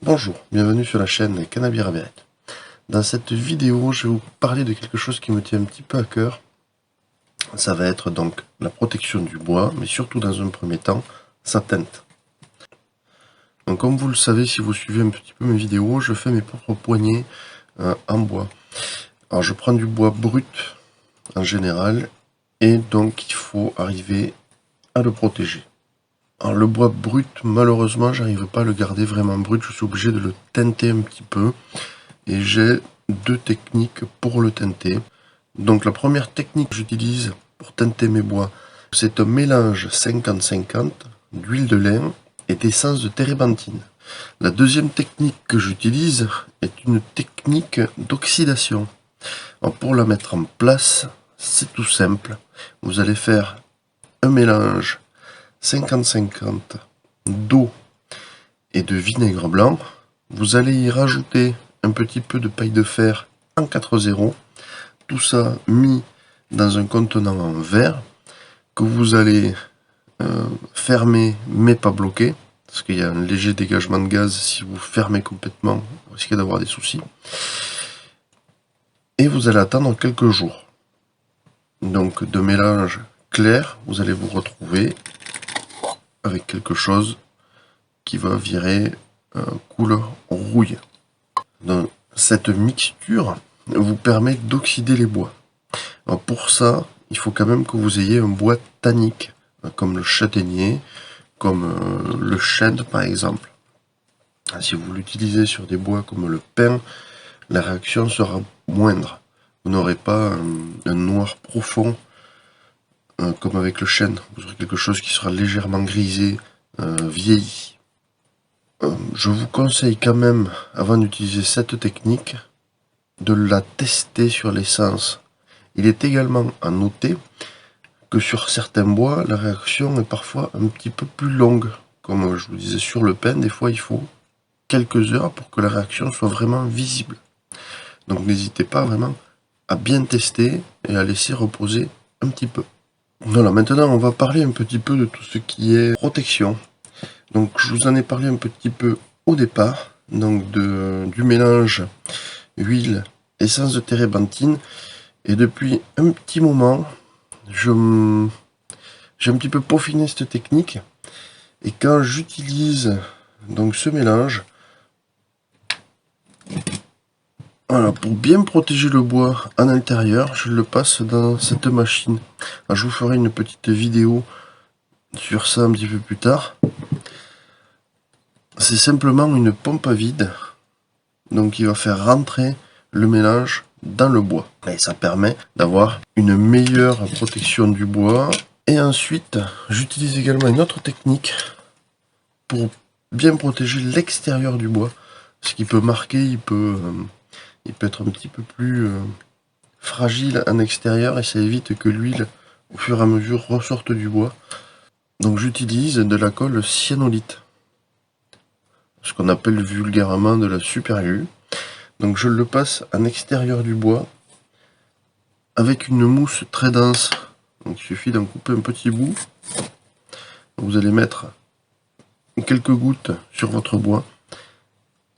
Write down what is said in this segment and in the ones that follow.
Bonjour, bienvenue sur la chaîne Cannabis Raveret. Dans cette vidéo, je vais vous parler de quelque chose qui me tient un petit peu à cœur. Ça va être donc la protection du bois, mais surtout dans un premier temps, sa teinte. Donc comme vous le savez, si vous suivez un petit peu mes vidéos, je fais mes propres poignées en bois. Alors je prends du bois brut en général, et donc il faut arriver à le protéger. Alors le bois brut, malheureusement, j'arrive pas à le garder vraiment brut, je suis obligé de le teinter un petit peu. Et j'ai deux techniques pour le teinter. Donc la première technique que j'utilise pour teinter mes bois, c'est un mélange 50-50 d'huile de lin et d'essence de térébenthine. La deuxième technique que j'utilise est une technique d'oxydation. Pour la mettre en place, c'est tout simple. Vous allez faire un mélange 50-50 d'eau et de vinaigre blanc. Vous allez y rajouter un petit peu de paille de fer en 4,0. Tout ça mis dans un contenant en verre que vous allez fermer mais pas bloquer, parce qu'il y a un léger dégagement de gaz. Si vous fermez complètement, vous risquez d'avoir des soucis. Et vous allez attendre quelques jours. Donc de mélange clair, vous allez vous retrouver avec quelque chose qui va virer couleur rouille. Donc, cette mixture vous permet d'oxyder les bois. Alors pour ça, il faut quand même que vous ayez un bois tannique, comme le châtaignier, comme le chêne par exemple. Si vous l'utilisez sur des bois comme le pin, la réaction sera moindre. Vous n'aurez pas un noir profond comme avec le chêne. Vous aurez quelque chose qui sera légèrement grisé, vieilli. Je vous conseille quand même, avant d'utiliser cette technique, de la tester sur l'essence. Il est également à noter que sur certains bois, la réaction est parfois un petit peu plus longue. Comme je vous disais sur le pin, des fois il faut quelques heures pour que la réaction soit vraiment visible. Donc n'hésitez pas vraiment à bien tester et à laisser reposer un petit peu. Voilà, maintenant on va parler un petit peu de tout ce qui est protection. Donc je vous en ai parlé un petit peu au départ, donc du mélange huile, essence de térébenthine, et depuis un petit moment, j'ai un petit peu peaufiné cette technique, et quand j'utilise donc ce mélange, voilà, pour bien protéger le bois en intérieur, je le passe dans cette machine. Alors, je vous ferai une petite vidéo sur ça un petit peu plus tard. C'est simplement une pompe à vide, donc il va faire rentrer le mélange dans le bois. Et ça permet d'avoir une meilleure protection du bois. Et ensuite, j'utilise également une autre technique pour bien protéger l'extérieur du bois. Ce qui peut marquer, il peut être un petit peu plus fragile en extérieur, et ça évite que l'huile, au fur et à mesure, ressorte du bois. Donc j'utilise de la colle cyanolite, ce qu'on appelle vulgairement de la super glue. Donc je le passe en extérieur du bois avec une mousse très dense. Donc il suffit d'en couper un petit bout. Vous allez mettre quelques gouttes sur votre bois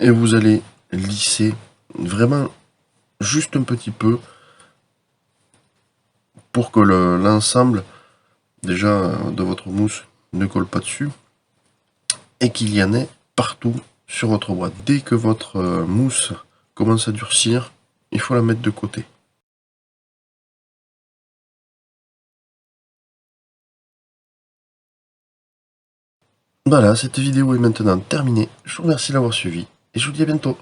et vous allez lisser vraiment juste un petit peu pour que l'ensemble déjà de votre mousse ne colle pas dessus et qu'il y en ait partout sur votre bois. Dès que votre mousse commence à durcir, il faut la mettre de côté. Voilà, cette vidéo est maintenant terminée. Je vous remercie de l'avoir suivi et je vous dis à bientôt.